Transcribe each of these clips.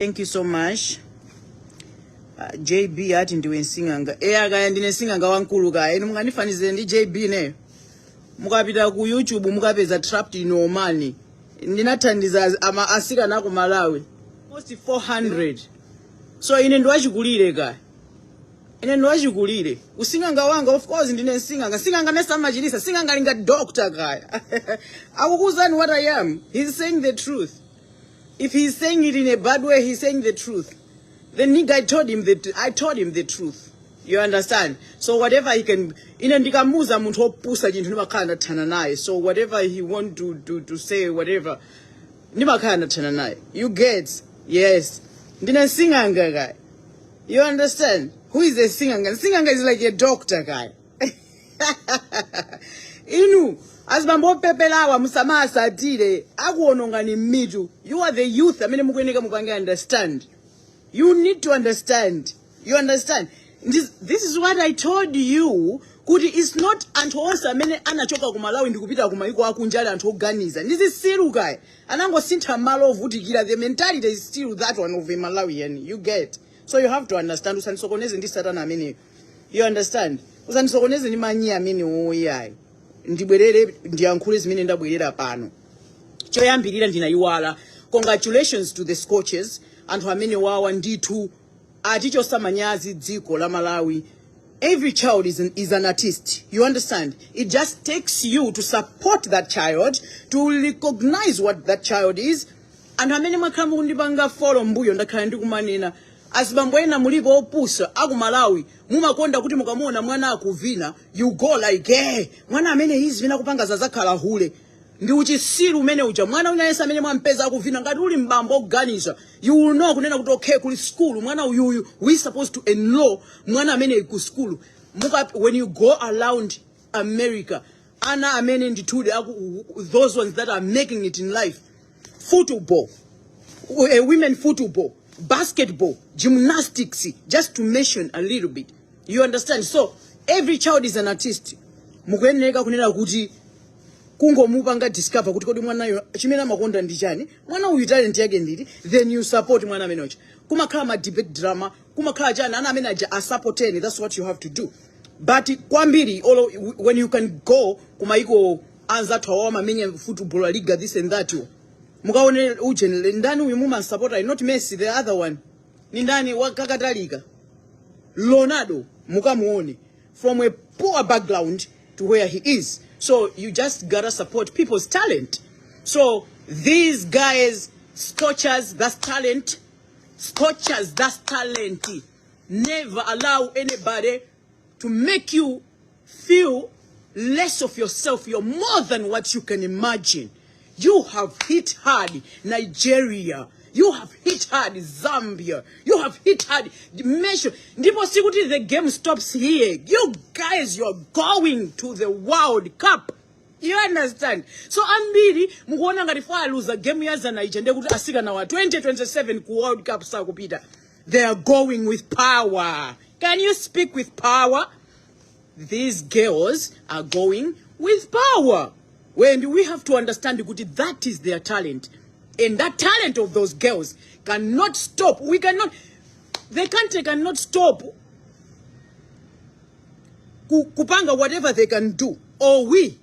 Thank you so much. JB ati ndiwe nsinganga. Kaya ndine singanga wankulu kaya. Inu munganifanize ndi JB ne. Mukapita ku YouTube mukapeza trapped in Omani. Ndinathandiza ama asika nako Malawi. Almost 400. So ine ndiwachikulire kaya. Ine ndiwachikulire. Usinganga wanga of course ndine nsinganga. Singanga nesamachilisa. Singanga linga doctor kaya. Akukuzani what I am. He's saying the truth. If he's saying it in a bad way, he's saying the truth. The nigga, I told him the truth. You understand? So whatever he can, inendikamuza muntu opusa chintu nimakhala thana naye. So whatever he want to say, whatever, nimakhala thana naye. You get? Yes. Ndina singanga guy. You understand? Who is a singanga? Singanga is like a doctor guy. Inu. As bambo pepelawa musama asatire akuononga ni mitu. You are the youth. Mukweneka mupange understand. You need to understand. You understand? This is what I told you. Kuti it's not Anthu onse amene anachoka ku Malawi ndikupita ku mayiko akunjala Anthu oganiza. This is still guy. Anango sintha malo ovutikira. The mentality is still that one of a Malawian. You get? So you have to understand. Usanisokoneze ndi satana amene. You understand? Usanisokoneze ndi manyi amene oyayi. Ndibwerere ndiyankhule zimene ndabwerera pano. Choyambirira ndinayiwala. Congratulations to the Scorchers. Anthu amene wawa ndithu aticho samanyazi dziko la Malawi. Every child is an artist. You understand? It just takes you to support that child, to recognize what that child is. And amene makhala mukundipanga follow mbuyo ndakhala ndikumanena. Asibamboyena mulipo opusa aku Malawi mumakonda kuti mukamuona mwana akuvina, you go like mwana amene hizi vina kupanga zazakhala hule. Ndi uchisiru umene uja mwana unayesa amene mwampeza akuvina ngati uli mbambo oganiza, you will know kunena kuti okay kuli school mwana uyu we supposed to enroll mwana amene ku school. When you go around America, ana amene nditude those ones that are making it in life, football, women football, basketball, gymnastics, just to mention a little bit. You understand? So every child is an artist. Mukweneka kunena kuti kungo mupanga discover kuti kodi mwana yo chimena makonda ndi chani, mwana uyu talent yake nditi, then you support mwana amenocha. Kumakhala ma debate drama, kumakhala chani ana amene aja a supporteni. That's what you have to do. But kwambiri when you can go kumaiko anzathu awa mamenye football league this and that yo. Mukaone ujeni ndani uyu muma supporter, not Messi, the other one. Ni ndani wakakatalika. Ronaldo mukamuone from a poor background to where he is. So you just gotta support people's talent. So these guys, Scorchers, that's talent. Scorchers, that's talent. Never allow anybody to make you feel less of yourself. You're more than what you can imagine. You have hit hard Nigeria. You have hit hard Zambia. You have hit hard Measure. The game stops here. You guys, you're going to the World Cup. You understand? So ambiri mukuona ngati fa lose game ya za Nigeria kuti asika na wa 2027 ku World Cup sa kupita. They are going with power. Can you speak with power? These girls are going with power. When we have to understand that is their talent. And that talent of those girls cannot stop. We cannot, the country cannot stop kupanga whatever they can do. Or we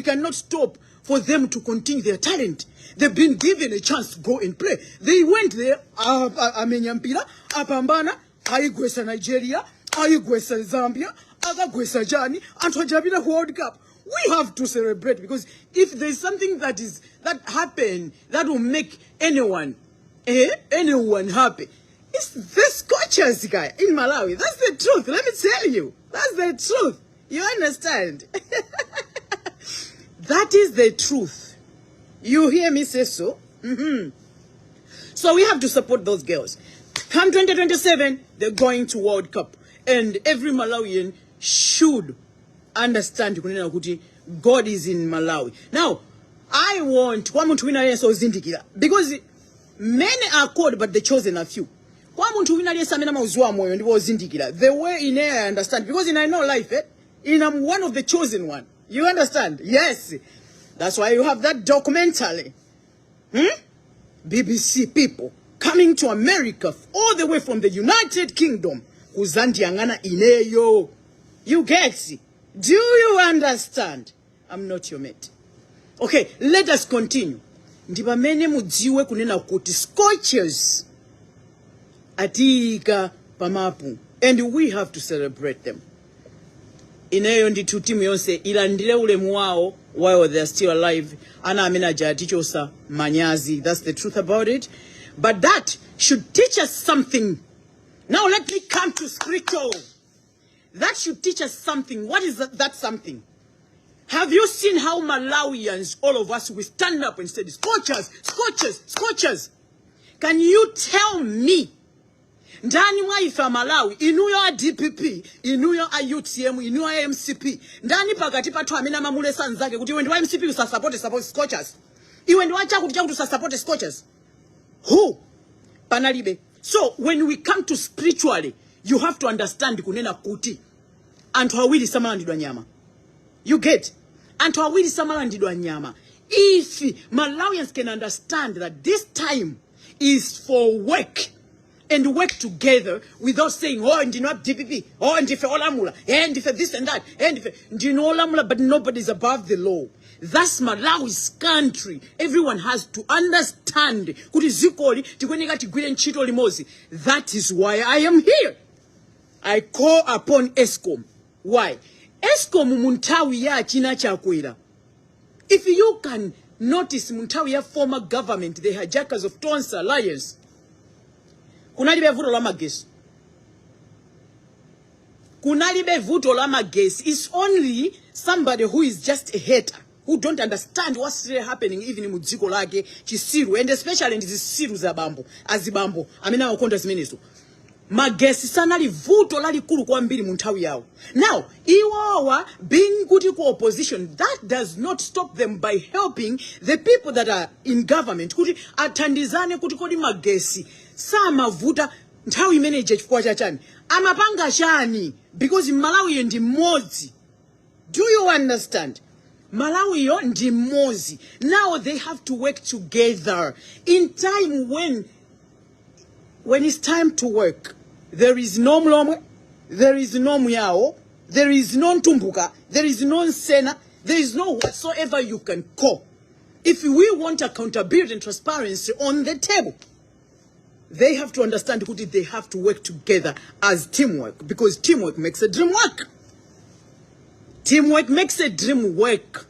cannot stop for them to continue their talent. They've been given a chance to go and play. They went there, amenyampira, apambana, aigwesa Nigeria, aigwesa Zambia, agagwesa Jani, antwajabina World Cup. We have to celebrate, because if there's something that happened that will make anyone happy, it's the Scorchers guy in Malawi. That's the truth. Let me tell you. That's the truth. You understand? That is the truth. You hear me say so? So we have to support those girls. Come 2027, they're going to World Cup. And every Malawian should understand God is in Malawi. Now, I want one to win because many are called, but the chosen are few. One to win the way in I understand, because I know life, I'm one of the chosen one. You understand? Yes. That's why you have that documentary. BBC people. coming to America all the way from the United Kingdom kuzandiangana ineyo. You get it? Do you understand? I'm not your mate. Okay, let us continue. Ndipamene mudziwe kunena kuti Scorchers atika pamapu, and we have to celebrate them. Ineyo nditu timu yonse ilandile ulemu wao while they are still alive. Ana amena jatichosa manyazi. That's the truth about it. But that should teach us something. Now let me come to spiritual. That should teach us something. What is that something? Have you seen how Malawians, all of us, we stand up and say, Scorchers, Scorchers, Scorchers? Can you tell me? Ndani waifa Malawi, inuyo a DPP, inuyo a UTM, inuyo a MCP. Ndani pakati patu amina mamule sanzake, kuti iwe ndi wa MCP support Scorchers. Iwe ndi wacha kuti support Scorchers. Who? Panalibe. So when we come to spiritually, you have to understand kunena kuti. Anthu awiri samalandidwa nyama. You get? Anthu awiri samalandidwa nyama. If Malawians can understand that this time is for work, and work together without saying, oh, and not DPP, oh, and if olamula, and if this and that, and if olamula, but nobody is above the law. That's Malawi's country. Everyone has to understand. That is why I am here. I call upon Eskom. Why? Eskom muntawi ya china chakwera. If you can notice muntawi ya former government, the hijackers of Self-reliance, kunalibe vuto la magesi. Kunalibe vuto la magesi is only somebody who is just a hater, who don't understand what's really happening even in mudziko lake chisiru, and especially in these siru za bambo azibambo amina wakonda zimenezo. Magesi sanali vuto lali kulu kwambiri munthawi yawo. Now iwawa being kuti ku opposition, that does not stop them by helping the people that are in government kuti athandizane kuti kodi magesi sama vuta nthawi imene chifukwa chachani amapanga chani, because Malawi ndi mmodzi. Do you understand? Malawi ndi mmodzi. Now they have to work together in time when it's time to work. There is no Mlomwe, there is no Muyao, there is no Ntumbuka, there is no Nsena, there is no whatsoever you can call. If we want accountability and transparency on the table, they have to understand who they have to work together as teamwork, because teamwork makes a dream work. Teamwork makes a dream work.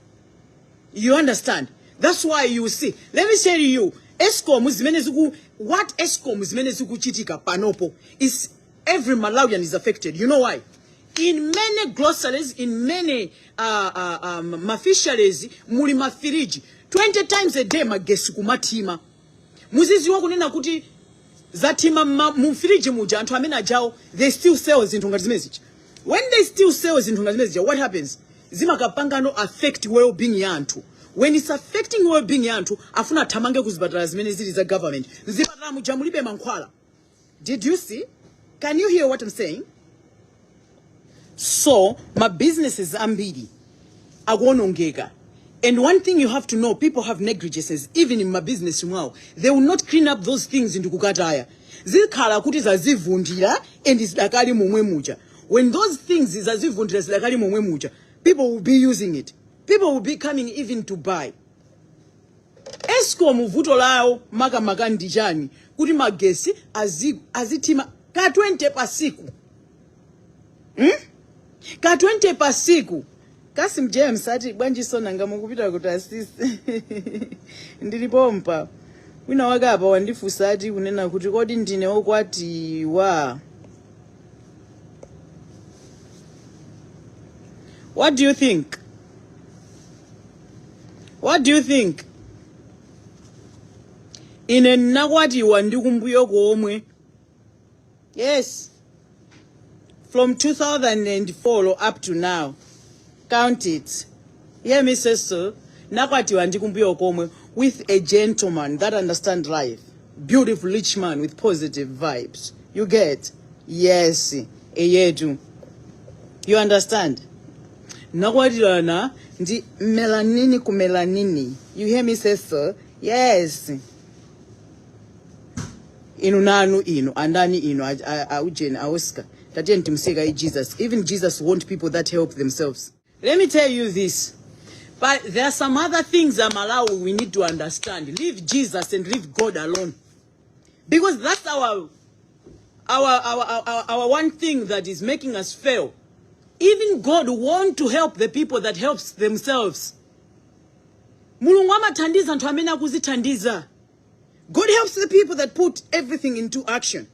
You understand? That's why you see. Let me tell you, Eskom zimenezuku, what Eskom zimenezuku chitika panopo is every Malawian is affected. You know why? In many groceries, in many mafisheries, muli mafiriji, 20 times a day magesi kumatima. Muzizi wako nena kuti zatima mufiriji muja antu amena jao, they still sell zinthu ngati zimenezichi. When they still sell zinthu ngati zimenezichi, what happens? Zima kapanga no affect well-being ya antu. When it's affecting well-being ya antu, afuna tamange kuzipatala zimene zili za government. Zipatala muja mulibe mankhwala. Did you see? Can you hear what I'm saying? So, my businesses ambiri agonongeka. And one thing you have to know, people have negligences, even in my business now. They will not clean up those things into kukataya. Zikhala kuti zazivundira and izidakali momwe muja. When those things zazivundira zidakali momwe muja, people will be using it. People will be coming even to buy. Eskom vuto lao maka ndijani kuti magesi azitima ka 20 pasiku. Ka 20 pasiku. Kasim James ati bwanji sona ngamukupita kuti assist. Ndilipompa. Wina wakapa wandifusa ati kunena kuti kodi ndine okwati wa. What do you think? What do you think? Ine nakwati wandikumbuyo komwe. Yes. From 2004 up to now. Count it. Hear me say so. Nakwati wandikumbuyo komwe with a gentleman that understands life. Beautiful rich man with positive vibes. You get? Yes. Eyedu. You understand? Nakwati wana ndi melanini ku melanini. You hear me say so? Yes. inu nanu inu andani inu Eugene Oscar tatien timseka Jesus. Even Jesus want people that help themselves. Let me tell you this, but there are some other things Malawi we need to understand. Leave Jesus and leave God alone, because that's our one thing that is making us fail. Even God want to help the people that helps themselves. Mulungu amathandiza anthu amene akuzithandiza. God helps the people that put everything into action.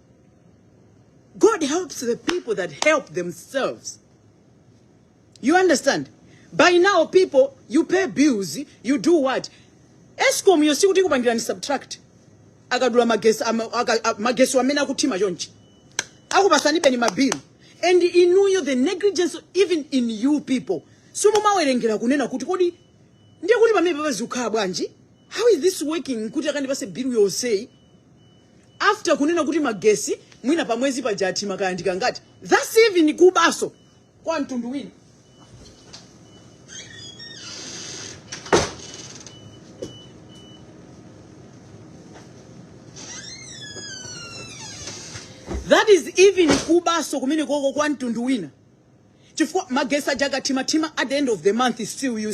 God helps the people that help themselves. You understand? By now, people, you pay bills, you do what? Eskom yo sikuti kupangira ni subtract. Akadula magesi wamena kutima jonchi. Akubasani beni mabill. And in you the negligence even in you people. Sumo mawerengera kunena kuti kodi ndiye kuti pamene papazuka bwanji? How is this working? Kuti akandi base bill yo say after kunena kuti magesi mwina pamwezi pajati makayandika ngati. That's even kubaso kwa mtundu wina. That is even kubaso kumene koko kwa mtundu wina. Chifukwa magesa jaga tima at the end of the month is still you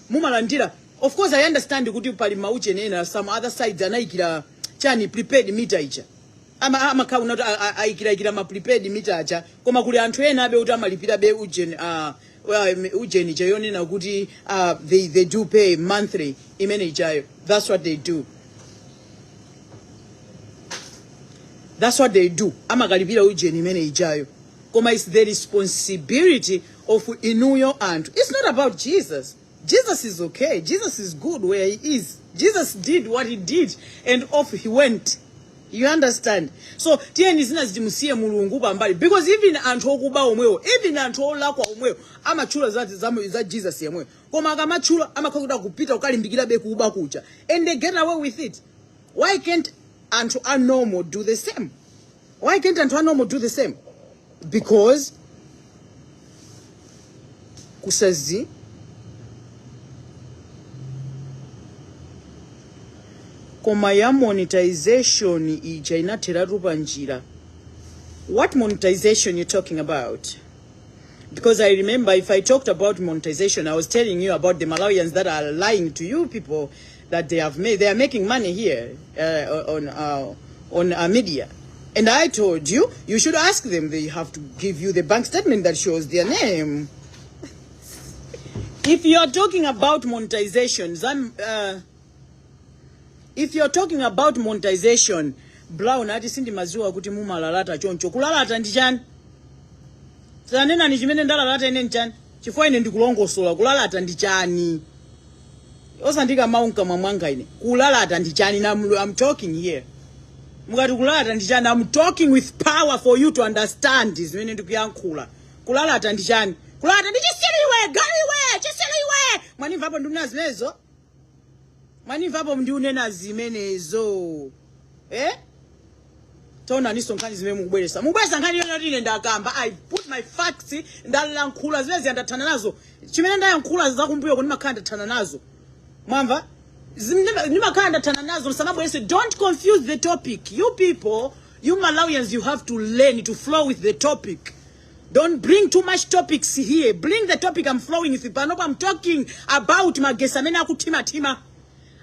mumalandira. Of course I understand kuti pali mauche nena some other sides anaikira chani prepaid meter icha. Ama kauna aikira ma prepaid meter acha koma kuli anthu ena abe uti amalipira be ujeni chayoni na kuti they do pay monthly imene ichayo. That's what they do. That's what they do. Amakalipira ujeni imene ichayo. Koma it's the responsibility of inuyo anthu. It's not about Jesus. Jesus is okay. Jesus is good where he is. Jesus did what he did and off he went. You understand? So tieni zina zimusiye mulungu pambali, because even anthu okuba omwewo, even anthu olakwa omwewo amachula za Jesus yemwewo. Koma akamachula amakhokuda kupita ukalimbikira be kuba kucha and they get away with it. Why can't anthu anormal do the same? Why can't anthu anormal do the same? Because kusazi koma ya monetization ija inatera rupa njira. What monetization you talking about? Because I remember if I talked about monetization, I was telling you about the Malawians that are lying to you people that they are making money here on media. And I told you, you should ask them. They have to give you the bank statement that shows their name. If you're talking about monetization, Brown ati sindi maziwa kuti mumalalata choncho. Kulalata ndi chani? Sanena ni chimene ndalalata ine nchani? Chifukwa ine ndikulongosola kulalata ndi chani? Osandika maunka mwanga ine. Kulalata ndi chani? I'm talking here. Mukati kulalata ndi chani? I'm talking with power for you to understand. Zimene ndikuyankhula. Kulalata ndi chani? Kulalata ndi chisiliwe, galiwe, chisiliwe. Manimva hapo nduna zimenezo? Manimva hapo nduna zimenezo? Tona niso nkani zimene mukubweresa. Mukubweresa nkani yona tine ndakamba. I put my facts ndalankhula zimene ziyandathana nazo. Chimene ndayankhula zakumbuyo kuti makhanda thana nazo. Mwamva? Nimakhanda thana nazo msamabwerese. Don't confuse the topic. You people, you Malawians, you have to learn to flow with the topic. Don't bring too much topics here. Bring the topic I'm flowing with. Panopa I'm talking about magesa mena kutima.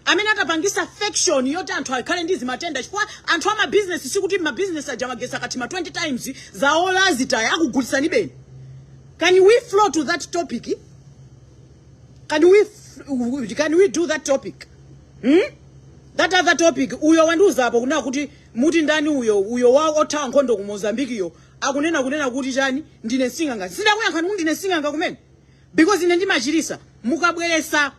Amena tapangisa affection yote anthu akhale ndizi matenda chifukwa anthu ama business sikuti ma business aja magesa katima 20 times za all azita akugulitsani beni. Can we flow to that topic? Can we do that topic? That other topic uyo wanduza hapo kuna kuti muti ndani uyo wao othawa nkhondo ku Mozambique yo akunena kuti chani ndine singanga. Sindakuyankha kuti ndine singanga kumene. Because ine ndimachirisa mukabweresa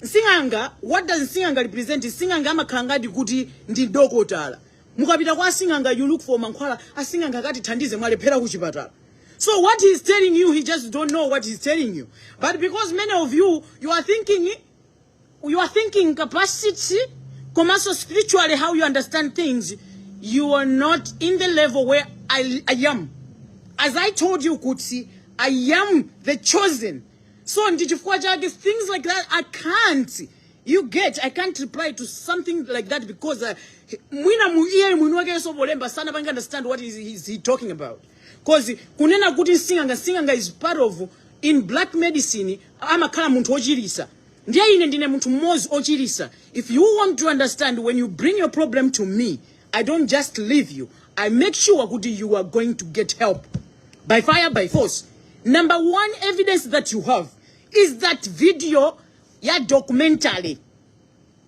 singanga. What does singanga represent? Singanga amakhangadi kuti ndi dokotala. Mukapita kwa singanga you look for mankhwala. Asinganga kati thandize mwalephera ku chipatala. So what he's telling you, he just don't know what he's telling you. But because many of you are thinking capacity, commercial spiritually how you understand things, you are not in the level where I am. As I told you, Kutsi, I am the chosen. So things like that, I can't. You get, I can't reply to something like that because mwina muiye mwinuake so bolemba sana bangi understand what is he talking about. Because kunena kuti singanga is part of in black medicine amakhala muntu ochirisa. Ndiye ine ndine muntu mmozi ochirisa. If you want to understand, when you bring your problem to me, I don't just leave you. I make sure kuti you are going to get help. By fire, by force. Number one evidence that you have is that video ya documentary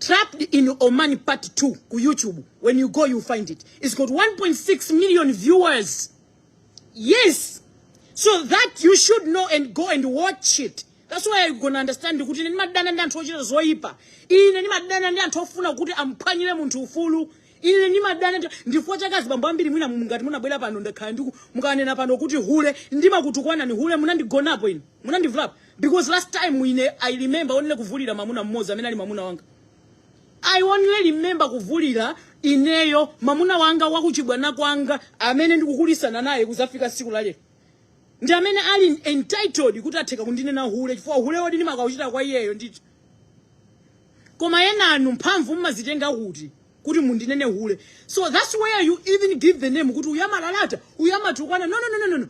Trapped in Oman part 2 ku YouTube. When you go, you find it. It's got 1.6 million viewers. Yes. So that you should know and go and watch it. That's why you're gonna understand kuti ni madana ndi anthu ochita zoyipa. Ine ni madana ndi anthu ofuna kuti amphwanyire munthu ufulu. Ine ni madana ndifo chakazi bambo ambiri mwina ngati munabwera pano ndakhala ndi mukanena pano kuti hule ndima kutukwana ni hule munandigonapo ine. Munandivulapo. Because last time I remember only kuvulira mamuna mmoza amene ali mamuna wanga. I only remember kuvulira ineyo mamuna wanga wakuchibwana kwanga amene ndikukulisana naye kuzafika siku la lero. Ndi amene ali entitled kuti atheka kundinena hule chifukwa hule wodi ndimakauchita kwa iyeyo nditi. Koma yena anu mphamvu mmazitenga kuti mundinene hule. So that's where you even give the name kuti uyamalalata, uyamatukwana. No.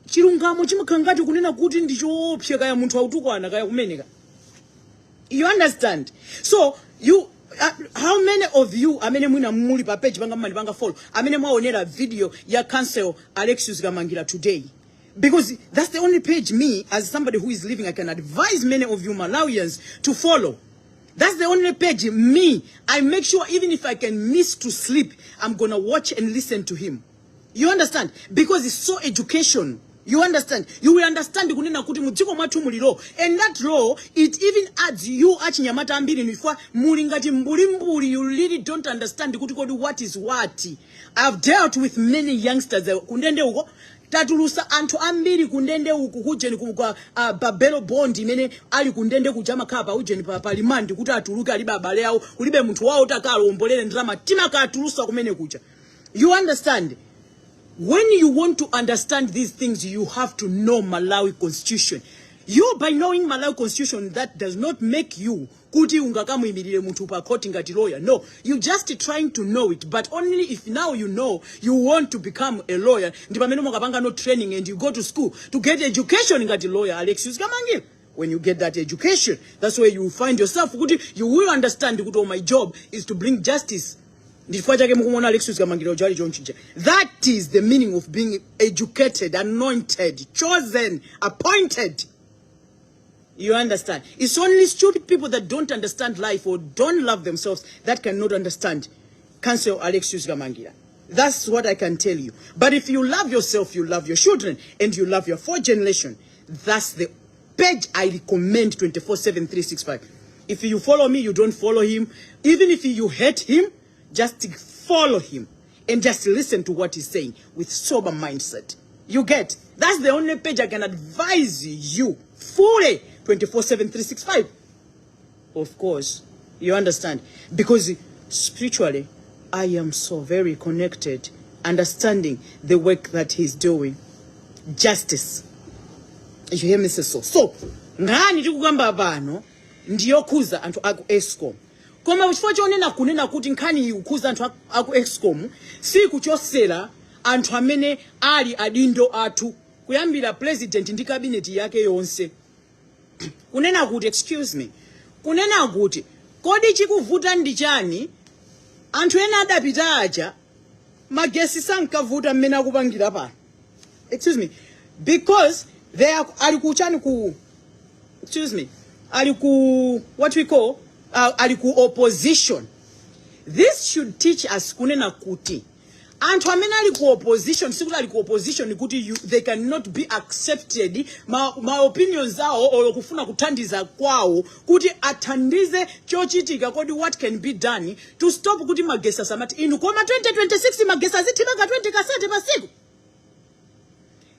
Chilungamo chimakangati kunena kuti ndichoopsya kaya munthu autukwana kaya kumeneka. You understand? So you how many of you amene mwina muli pa page banga follow amene mwaonera video ya cancel Alexius Gamangira today? Because that's the only page me as somebody who is living I can advise many of you Malawians to follow. That's the only page me I make sure even if I can miss to sleep I'm gonna watch and listen to him. You understand? Because it's so education. You understand? You will understand kunena kuti mudziko mwathu muli law. And that law, it even adds you achinyamata ambiri nifwa muli ngati mbuli. You really don't understand kuti kodi what is what. I've dealt with many youngsters kundende uko. Tatulusa anthu ambiri kundende uku kujeni kwa Babelo Bondi mene ali kundende kujama kapa ujeni pa palimandi kuti atuluke ali babale yawo ulibe munthu wawo takalo ombolele ndrama tima ka atulusa kumene kuja. You understand? When you want to understand these things, you have to know Malawi Constitution. You, by knowing Malawi Constitution, that does not make you kuti ungakamu imirire muntu pa court ngati lawyer. No, you just trying to know it. But only if now you know you want to become a lawyer, ndipamene mukapanga no training and you go to school to get education ngati lawyer. Alexius Gamangira. When you get that education, that's where you find yourself. You will understand that my job is to bring justice. That is the meaning of being educated, anointed, chosen, appointed. You understand? It's only stupid people that don't understand life or don't love themselves that cannot understand. Cancel Alexius Gamangira. That's what I can tell you. But if you love yourself, you love your children, and you love your fourth generation, that's the page I recommend 24/7/365. If you follow me, you don't follow him. Even if you hate him, just follow him and just listen to what he's saying with sober mindset. You get? That's the only page I can advise you fully 24/7/365. Of course, you understand? Because spiritually, I am so very connected, understanding the work that he's doing. Justice. You hear me say so? So, ngani tikugamba bano ndiyo kuza antu aku Eskom. Koma chifukwa chonena kunena kuti nkhani ukuza anthu aku Eskom si kuchosera anthu amene ali adindo athu kuyambira president ndi cabinet yake yonse. Kunena kuti excuse me. Kunena kuti kodi chikuvuta ndi chani anthu ena adapita aja magesi sankavuta mmene akupangira pano. Excuse me. Because they are alikuchani ku excuse me. Aliku what we call aliku opposition. This should teach us kunena kuti anthu amene aliku opposition sikuli aliku opposition kuti they cannot be accepted ma opinions awo or kufuna kuthandiza kwawo kuti athandize chochitika kodi what can be done to stop kuti magesa samati inu koma 2026 magesa zithibaka 20 kasete pasiku.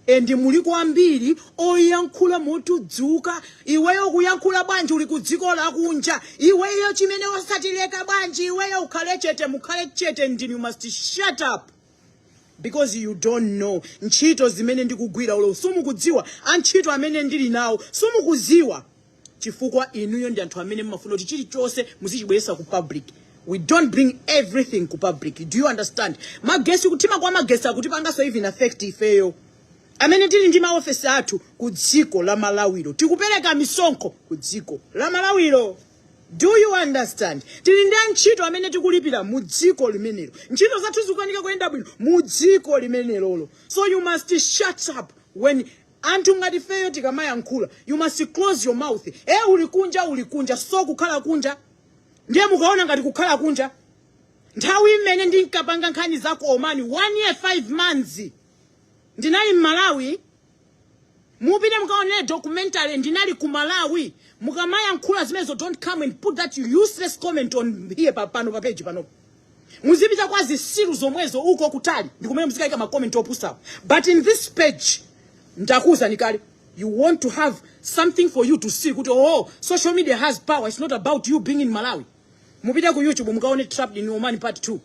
Endi muli kwambiri oyankhula motudzuka iweyo kuyankhula bwanji uli kudziko la kunja iweyo chimene osatileka bwanji iweyo ukhale chete mukhale chete and you must shut up because you don't know ntchito zimene ndikugwira ulo sumukudziwa antchito amene ndili nawo sumukuziwa chifukwa inuyo ndi anthu amene mmafuna kuti chilichonse muzichibweresa ku public. We don't bring everything ku public. Do you understand? Magesi kutima kwa magesi akutipangaso even affect ifeyo. Amene tili ndi maofesi athu ku dziko la Malawiro. Tikupereka misonkho ku dziko la Malawiro. Do you understand? Tili ndi ntchito amene tikulipira mu dziko limenelo. Ntchito zathu zikukanika kuyenda bwino mu dziko limenelo. So you must shut up when anthu ngati feyo tikamayankhula. You must close your mouth. Ulikunja so kukhala kunja. Ndiye mukaona ngati kukhala kunja. Nthawi imene ndinkapanga nkhani zako Omani 1 year 5 months. Ndinali Malawi. Mupite mukaone documentary ndinali ku Malawi. Mukamayankhula zimezo don't come and put that useless comment on here pano pa page pano. Muzipita kwa zisiru zomwezo uko kutali. Ndikumene muzikaika ma comment opusa. But in this page ndakuza nikali. You want to have something for you to see. Oh, social media has power. It's not about you being in Malawi. Mupita ku YouTube mukaone Trapped in Omani part 2.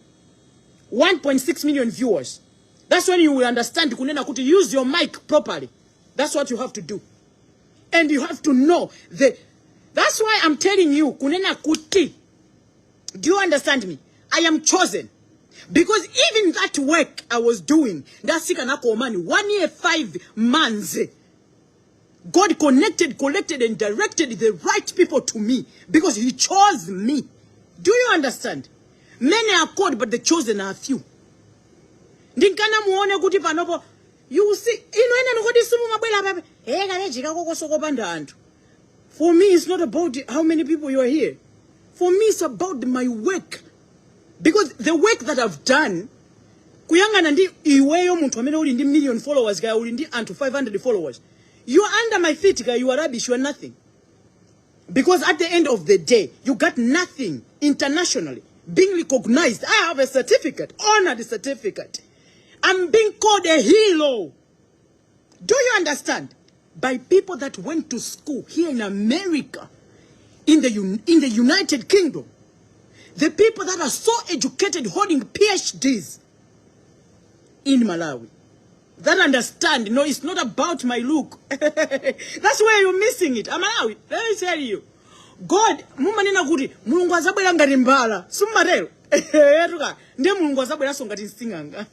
1.6 million viewers. That's when you will understand kunena kuti use your mic properly. That's what you have to do. And you have to know that's why I'm telling you kunena kuti. Do you understand me? I am chosen. Because even that work I was doing, that's Omani 1 year 5 months. God connected, collected, and directed the right people to me because He chose me. Do you understand? Many are called, but the chosen are few. Ndinkana muone kuti panopo, you see, for me, it's not about how many people you are here. For me, it's about my work. Because the work that I've done, kuyangana ndi iweyo muntu amene uli ndi million followers, kaya uli ndi Anthu 500 followers. You are under my feet, you are rubbish, you are nothing. Because at the end of the day, you got nothing internationally. Being recognized, I have a certificate, honored certificate. I'm being called a hero. Do you understand? By people that went to school here in America, in the United Kingdom. The people that are so educated, holding PhDs in Malawi. That understand, no, it's not about my look. That's where you're missing it. Malawi, let me tell you. God, mumanena kuti, mulungu azabwera ngati mbala. Sumarelo. Yetuka. Ndiye mulungu azabwera so ngati singanga.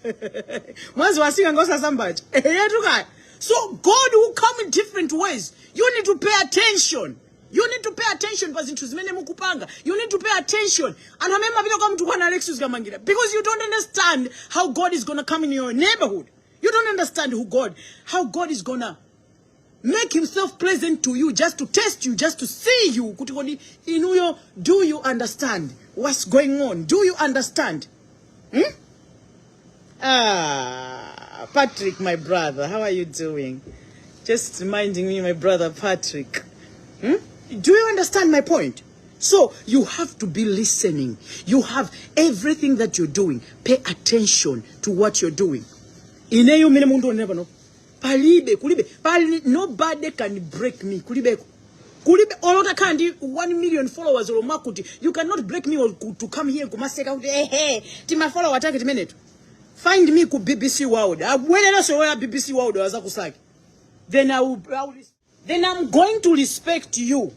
Mwazi wa singanga osasambacha. Yetuka. So God will come in different ways. You need to pay attention. You need to pay attention mukupanga. You need to pay attention. And because you don't understand how God is going to come in your neighborhood. You don't understand how God is going to make Himself present to you, just to test you, just to see you. Do you understand what's going on? Do you understand? Patrick, my brother, how are you doing? Just reminding me, my brother Patrick. Do you understand my point? So you have to be listening. You have everything that you're doing. Pay attention to what you're doing. Ineyo mine mundu never know. Kulibe. Nobody can break me. Kulibe. Olota kandi 1 million followers or makuti. You cannot break me or to come here kumaseka. Hey, tima follow attack it minute. Find me ku BBC World. When I say BBC World wazakusaki. Then I'm going to respect you.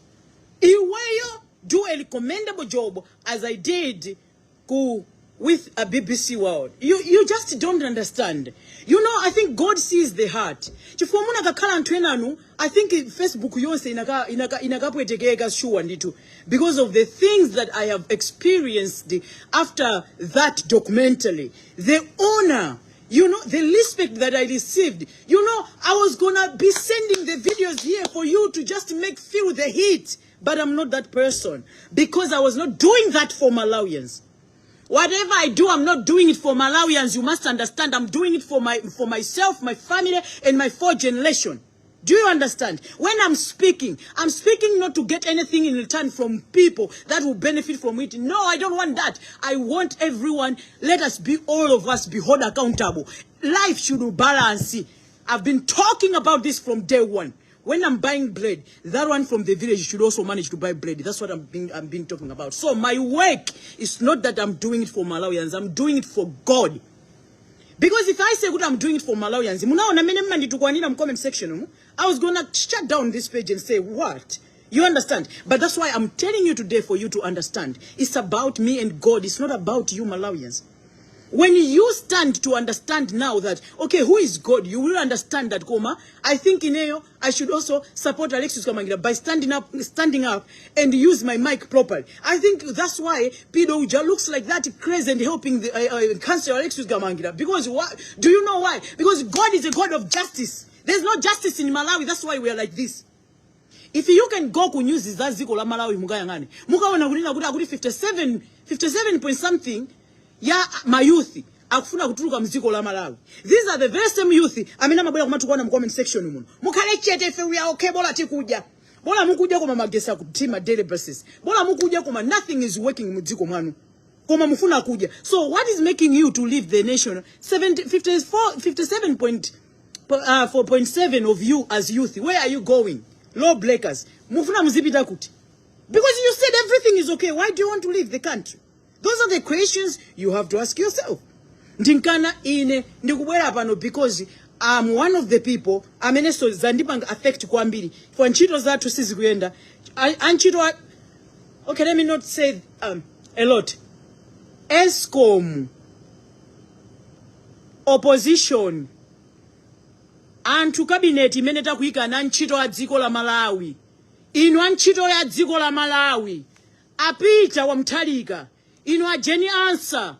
Iweyo do a commendable job as I did with a BBC World. You just don't understand. You know, I think God sees the heart. I think Facebook yonse inakapwetekeka sure nditu because of the things that I have experienced after that documentary. The honor, you know, the respect that I received. You know, I was gonna be sending the videos here for you to just feel the heat. But I'm not that person. Because I was not doing that for Malawians. Whatever I do, I'm not doing it for Malawians. You must understand, I'm doing it for myself, my family, and my 4th generation. Do you understand? When I'm speaking not to get anything in return from people that will benefit from it. No, I don't want that. I want everyone, all of us be held accountable. Life should balance. I've been talking about this from day one. When I'm buying bread, that one from the village should also manage to buy bread. That's what I'm being talking about. So my work is not that I'm doing it for Malawians. I'm doing it for God. Because if I say good, I'm doing it for Malawians, comment section, I was going to shut down this page and say, what? You understand? But that's why I'm telling you today for you to understand. It's about me and God. It's not about you Malawians. When you stand to understand now that, okay, who is God? You will understand that, I think Ineo, I should also support Alexis Kamangira by standing up and use my mic properly. I think that's why Pidol looks like that crazy and helping the cancer Alexis Kamangira. Because what? Do you know why? Because God is a God of justice. There's no justice in Malawi. That's why we are like this. If you can go ku news zaziko la Malawi mugayangane, mukaona kuti 57 point something ya mayouth akufuna kutuluka mziko la Malawi. These are the very same youth amena mabwera kumatu kuona mu comment section muno. Mukhale chete fe we are okay bola tikuja. Bola mukuja koma magesa kutima daily basis. Bola mukuja koma nothing is working muziko mwanu. Koma mufuna kuja. So what is making you to leave the nation? 57.4.7 of you as youth. Where are you going? Law breakers. Mufuna muzipita kuti. Because you said everything is okay. Why do you want to leave the country? Those are the questions you have to ask yourself. Ndinkana ine ndikubwera pano because I'm one of the people ameneso zandipanga affect kwambiri. For nchito zathu sizi kuyenda. Anchito, okay, let me not say a lot. ESCOM, opposition, Anthu cabinet imeneta kuika na nchito ya dziko la Malawi. Inu nchito ya dziko la Malawi. Apita wa mtalika. Inu ajeni answer.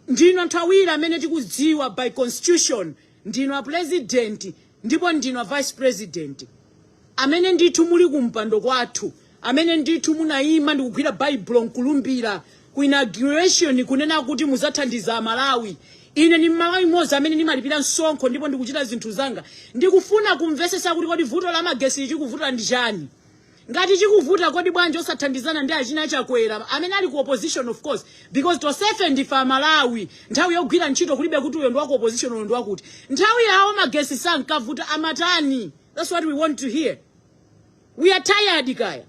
Ndino ntawira ameneti kuziwa by constitution. Ndino a president. Ndipo ndino a vice president. Amene nditu muli kumpando kwathu. Amene nditu munaima ndikugwira Bible nkulumbira. Ku inauguration kunena kuti muzathandiza Malawi. Ine ni Malawi moza amene nimalipira nsonko ndipo ndikuchita zinthu zanga. Ndikufuna kumvesesa kuti kodi vuto la magesi chikuvuta ndi chani. Ngati chikuvuta kodi bwanji osathandizana ndi achina chakwera. Amene ali ku opposition of course. Because to defend fa Malawi. Nthawi yogwira ntchito kulibe kuti uyo ndo wako opposition uyo ndo wakuti. Nthawi yawo magesi sankavuta amatani. That's what we want to hear. We are tired kaya.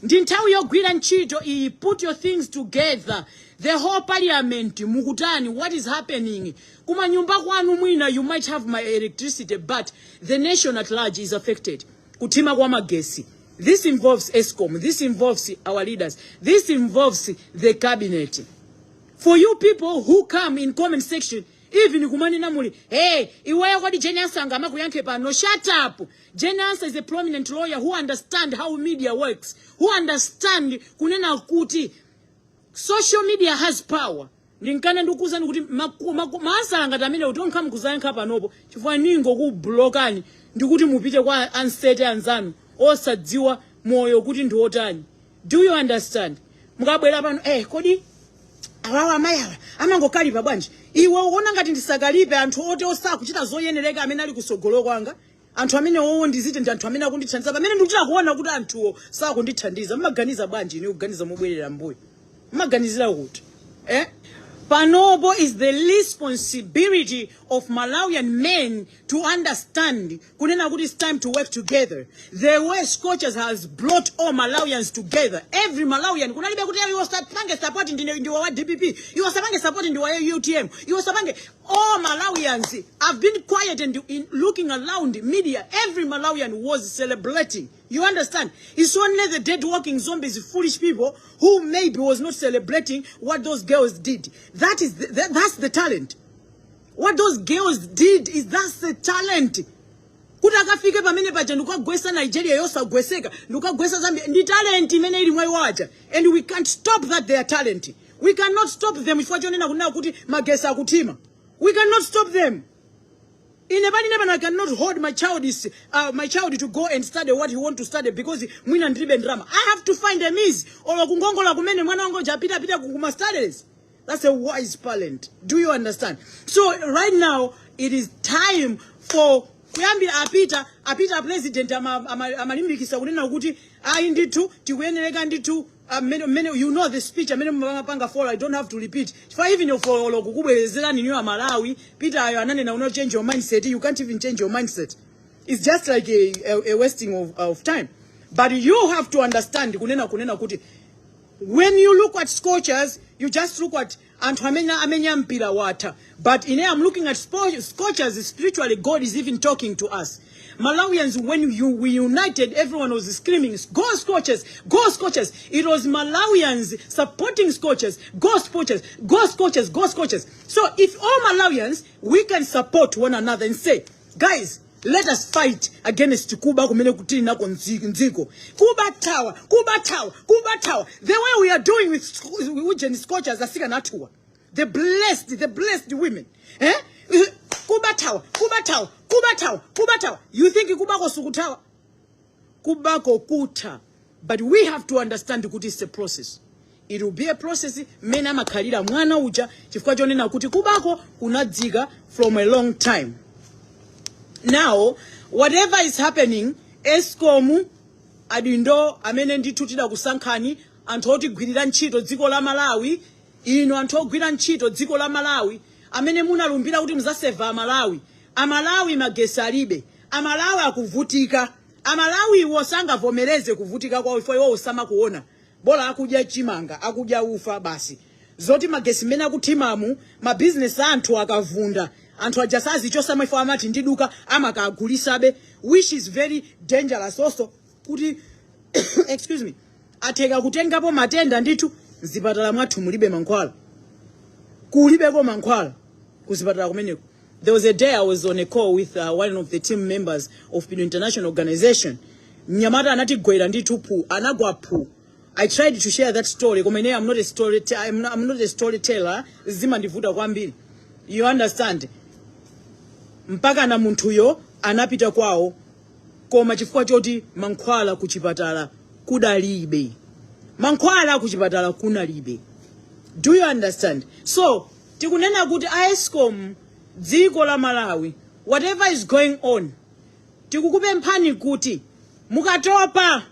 Ndi nthawi yogwira ntchito iyi, put your things together. The whole parliament, mukutani, what is happening? Kuma nyumba kwanu mwina, you might have my electricity, but the nation at large is affected. Kutima kwa magesi. This involves ESCOM. This involves our leaders. This involves the cabinet. For you people who come in comment section, even kumani namuli, hey, iwaya kwadi Jenyansa angama kuyanke pa, no, shut up. Jenyansa is a prominent lawyer who understands how media works. Who understand kunena kuti, social media has power. Ndinkana ndukuza ndukuti maasala ngatamine utonka mkuzayenka panopo. Chifua ningo kublokani. Ndukuti mupite kwa ansete anzanu. Osadziwa moyo kuti ndiotani. Do you understand? Mukabwera pano, kodi awawa mayala. Amango kalipa bwanji. Iwe uona ngati ndisakalipe anthu ote osa kuchita zoyenereka amene ali kusogolo kwanga. Anthu amene ndizite ndi anthu amene akundithandiza. Pamene ndikuchita kuona kuti anthuwo sakundithandiza. Mmaganiza bwanji ni kuganiza mobwerera mbuyo. Maganizira kuti Panobo is the responsibility of Malawian men to understand kunena kuti it's time to work together. The way Scorchers has brought all Malawians together. Every Malawian kunalibe kuti you was supporting the wa DPP, you was supporting the UTM, you was supporting all Malawians have been quiet and in looking around media. Every Malawian was celebrating. You understand? It's only the dead walking zombies, foolish people who maybe was not celebrating what those girls did. That's the talent. What those girls did that's the talent. Kutakafike pamene paja ndukagwesa Nigeria yosa gweseka, ndukagwesa Zambia, ndi talent imene ili mwayi wacha. And we can't stop that their talent. We cannot stop them if wachonena kunena kuti magesa akutima. We cannot stop them. I cannot hold my child to go and study what he want to study because mwina ndribe drama. I have to find a means. Olo kungongola kumene mwana wangu japita kuma studies. That's a wise parent. Do you understand? So right now it is time for kuyambira apita president amalimbikisa kunena kuti ndithu tikuyenereka ndithu. You know the speech. I don't have to repeat. If I even for Malawi, Peter, you change your mindset. You can't even change your mindset. It's just like a wasting of time. But you have to understand. When you look at Scorchers, you just look at Anthu water. But I'm looking at Scorchers. Spiritually, God is even talking to us. Malawians, when we united, everyone was screaming, go Scorchers, go Scorchers. It was Malawians supporting Scorchers, go Scorchers, go Scorchers, go Scorchers. So if all Malawians, we can support one another and say, guys, let us fight against Kuba kumene kutini nako nziko. Kuba tower, Kuba tower, Kuba tower. The way we are doing with Scorchers, asika natua. The blessed women. Eh? Kuba tower, Kuba tower, Kuba tower, Kuba tower. You think Kuba ko sukutawa? Kuba ko kuta. But we have to understand kuti it's a process. It will be a process. Mena makalira mwana uja chifukwa jonena kuti kubako unadziga from a long time. Now, whatever is happening, Eskom adindo amene nditutira kusankhani anthu oti gwirira ntchito dziko la Malawi, ino anthu ogwira ntchito dziko la Malawi amene munalumbira kuti muzaseva Malawi. Amalawi magesi alibe. Amalawi akuvutika. Amalawi wosangavomereze kuvutika kwa ifo iwo usama kuona. Bola akudya chimanga, akudya ufa basi. Zoti magesi mena kutimamu, ma business anthu akavunda. Anthu ajasazi chosama ifo amati ndiduka amakagulisa which is very dangerous also. Kuti excuse me. Ateka kutengapo matenda nditu zipatala mwathu mulibe mankhwala. Kulibeko mankhwala kuzipatala kumeneko. There was a day I was on a call with one of the team members of Pidol International Organization. Mnyamata anati gwera nditu pu, anagwa pu. I tried to share that story. Komene I'm not a storyteller. Zima ndivuta kwambiri. You understand? Mpaka na muntu yo anapita kwao koma chifukwa choti mankhwala kuchipatala kudalibe. Mankhwala kuchipatala kunalibe. Do you understand? So, tikunena kuti Eskom dziko la Malawi, whatever is going on, tikukupe mphani kuti mukatopa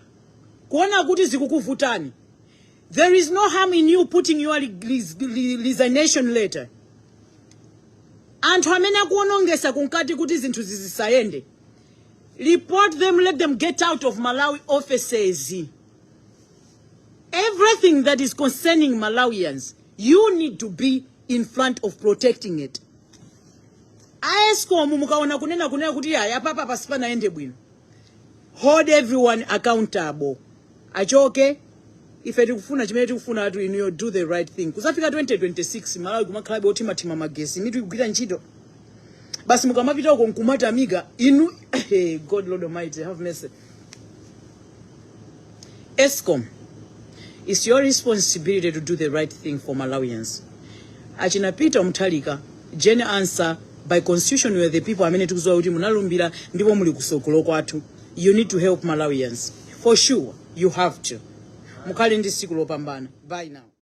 kuona kuti zikukuvutani. There is no harm in you putting your resignation letter. Anthu amene akuonongesa kunkati kuti zinthu zizisayende. Report them, let them get out of Malawi offices. Everything that is concerning Malawians, you need to be in front of protecting it. Eskom mukaona kunena kuti ya papa pasipana ende bwino. Hold everyone accountable. Achoke. If you tikufuna chimene tikufuna atu you do the right thing. Kuzafika 2026 Malawi kumakhala botima tima magesi mitu ikugwira ntchito. Basi mukamapita uko nkumata amiga inu God Lord Almighty have mercy. Eskom, it's your responsibility to do the right thing for Malawians. Achinapita Mtalika, Jenny answer by constitution where the people amene tukuzwa kuti munalumbira ndipo muli kusokolo kwathu. You need to help Malawians. For sure, you have to. Mukhale ndi siku lopambana. Bye now.